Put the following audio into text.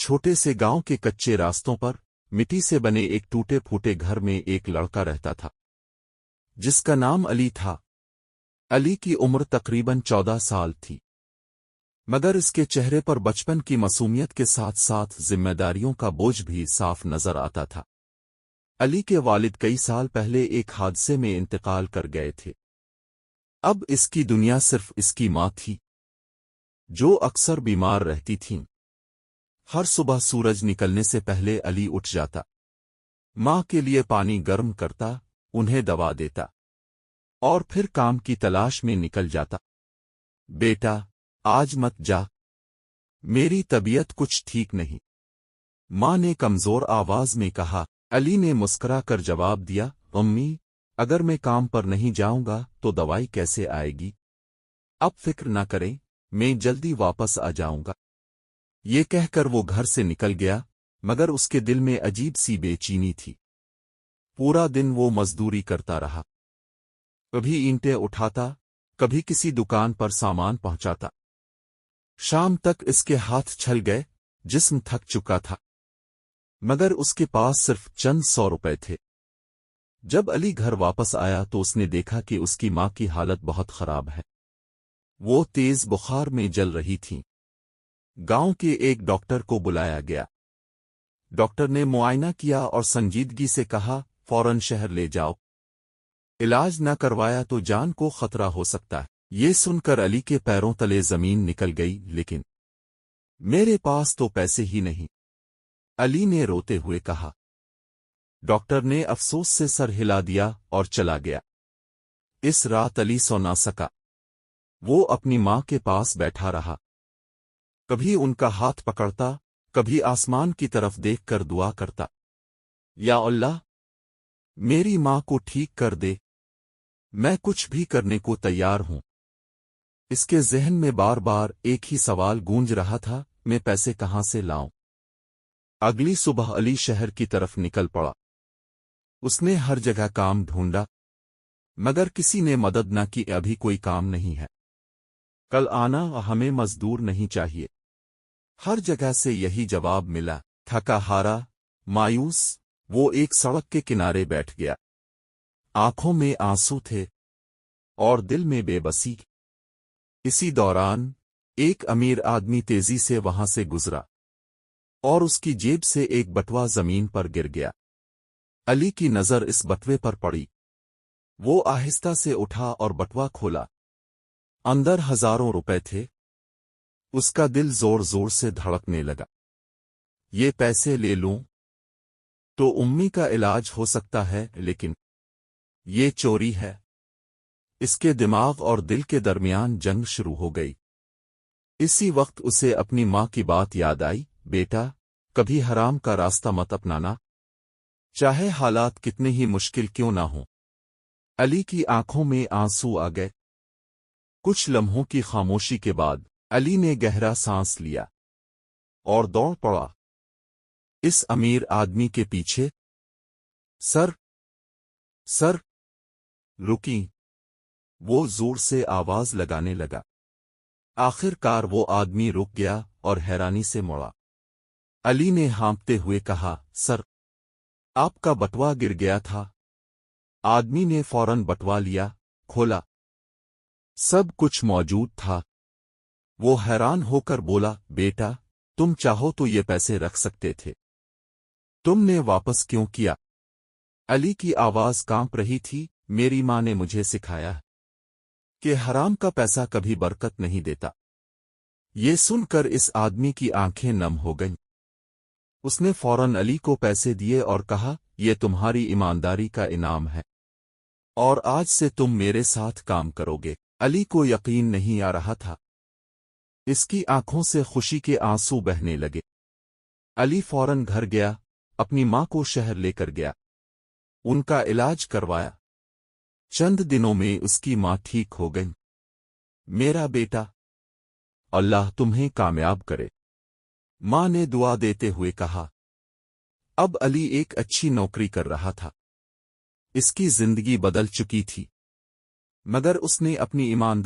छोटे से गांव के कच्चे रास्तों पर मिट्टी से बने एक टूटे फूटे घर में एक लड़का रहता था जिसका नाम अली था। अली की उम्र तकरीबन 14 साल थी, मगर इसके चेहरे पर बचपन की मासूमियत के साथ साथ जिम्मेदारियों का बोझ भी साफ नजर आता था। अली के वालिद कई साल पहले एक हादसे में इंतकाल कर गए थे। अब इसकी दुनिया सिर्फ इसकी माँ थी, जो अक्सर बीमार रहती थीं। हर सुबह सूरज निकलने से पहले अली उठ जाता, माँ के लिए पानी गर्म करता, उन्हें दवा देता और फिर काम की तलाश में निकल जाता। बेटा, आज मत जा, मेरी तबीयत कुछ ठीक नहीं, माँ ने कमजोर आवाज में कहा। अली ने मुस्कुरा कर जवाब दिया, अम्मी, अगर मैं काम पर नहीं जाऊंगा तो दवाई कैसे आएगी? अब फिक्र ना करें, मैं जल्दी वापस आ जाऊंगा। ये कहकर वो घर से निकल गया, मगर उसके दिल में अजीब सी बेचैनी थी। पूरा दिन वो मजदूरी करता रहा, कभी ईंटें उठाता, कभी किसी दुकान पर सामान पहुंचाता। शाम तक इसके हाथ छल गए, जिस्म थक चुका था, मगर उसके पास सिर्फ चंद 100 रुपए थे। जब अली घर वापस आया तो उसने देखा कि उसकी माँ की हालत बहुत खराब है। वो तेज बुखार में जल रही थीं। गांव के एक डॉक्टर को बुलाया गया। डॉक्टर ने मुआयना किया और संजीदगी से कहा, फौरन शहर ले जाओ, इलाज न करवाया तो जान को खतरा हो सकता है। ये सुनकर अली के पैरों तले जमीन निकल गई। लेकिन मेरे पास तो पैसे ही नहीं, अली ने रोते हुए कहा। डॉक्टर ने अफसोस से सर हिला दिया और चला गया। इस रात अली सो ना सका। वो अपनी माँ के पास बैठा रहा, कभी उनका हाथ पकड़ता, कभी आसमान की तरफ देखकर दुआ करता, या अल्लाह, मेरी माँ को ठीक कर दे, मैं कुछ भी करने को तैयार हूं। इसके जहन में बार बार एक ही सवाल गूंज रहा था, मैं पैसे कहां से लाऊं? अगली सुबह अली शहर की तरफ निकल पड़ा। उसने हर जगह काम ढूंढा, मगर किसी ने मदद न की। अभी कोई काम नहीं है, कल आना, हमें मजदूर नहीं चाहिए। हर जगह से यही जवाब मिला। थका हारा, मायूस, वो एक सड़क के किनारे बैठ गया। आंखों में आंसू थे और दिल में बेबसी। इसी दौरान एक अमीर आदमी तेजी से वहां से गुजरा और उसकी जेब से एक बटुआ जमीन पर गिर गया। अली की नजर इस बटुए पर पड़ी। वो आहिस्ता से उठा और बटुआ खोला। अंदर हजारों रुपए थे। उसका दिल जोर जोर से धड़कने लगा। ये पैसे ले लूं तो उम्मी का इलाज हो सकता है, लेकिन ये चोरी है। इसके दिमाग और दिल के दरमियान जंग शुरू हो गई। इसी वक्त उसे अपनी माँ की बात याद आई, बेटा, कभी हराम का रास्ता मत अपनाना, चाहे हालात कितने ही मुश्किल क्यों ना हों। अली की आंखों में आंसू आ गए। कुछ लम्हों की खामोशी के बाद अली ने गहरा सांस लिया और दौड़ पड़ा इस अमीर आदमी के पीछे। सर, सर, रुकी, वो जोर से आवाज लगाने लगा। आखिरकार वो आदमी रुक गया और हैरानी से मुड़ा। अली ने हाँफते हुए कहा, सर, आपका बटुआ गिर गया था। आदमी ने फौरन बटुआ लिया, खोला, सब कुछ मौजूद था। वो हैरान होकर बोला, बेटा, तुम चाहो तो ये पैसे रख सकते थे, तुमने वापस क्यों किया? अली की आवाज कांप रही थी, मेरी माँ ने मुझे सिखाया कि हराम का पैसा कभी बरकत नहीं देता। ये सुनकर इस आदमी की आंखें नम हो गईं। उसने फौरन अली को पैसे दिए और कहा, यह तुम्हारी ईमानदारी का इनाम है और आज से तुम मेरे साथ काम करोगे। अली को यकीन नहीं आ रहा था। इसकी आंखों से खुशी के आंसू बहने लगे। अली फौरन घर गया, अपनी माँ को शहर लेकर गया, उनका इलाज करवाया। चंद दिनों में उसकी माँ ठीक हो गई। मेरा बेटा, अल्लाह तुम्हें कामयाब करे, माँ ने दुआ देते हुए कहा। अब अली एक अच्छी नौकरी कर रहा था। इसकी जिंदगी बदल चुकी थी, मगर उसने अपनी ईमानदारी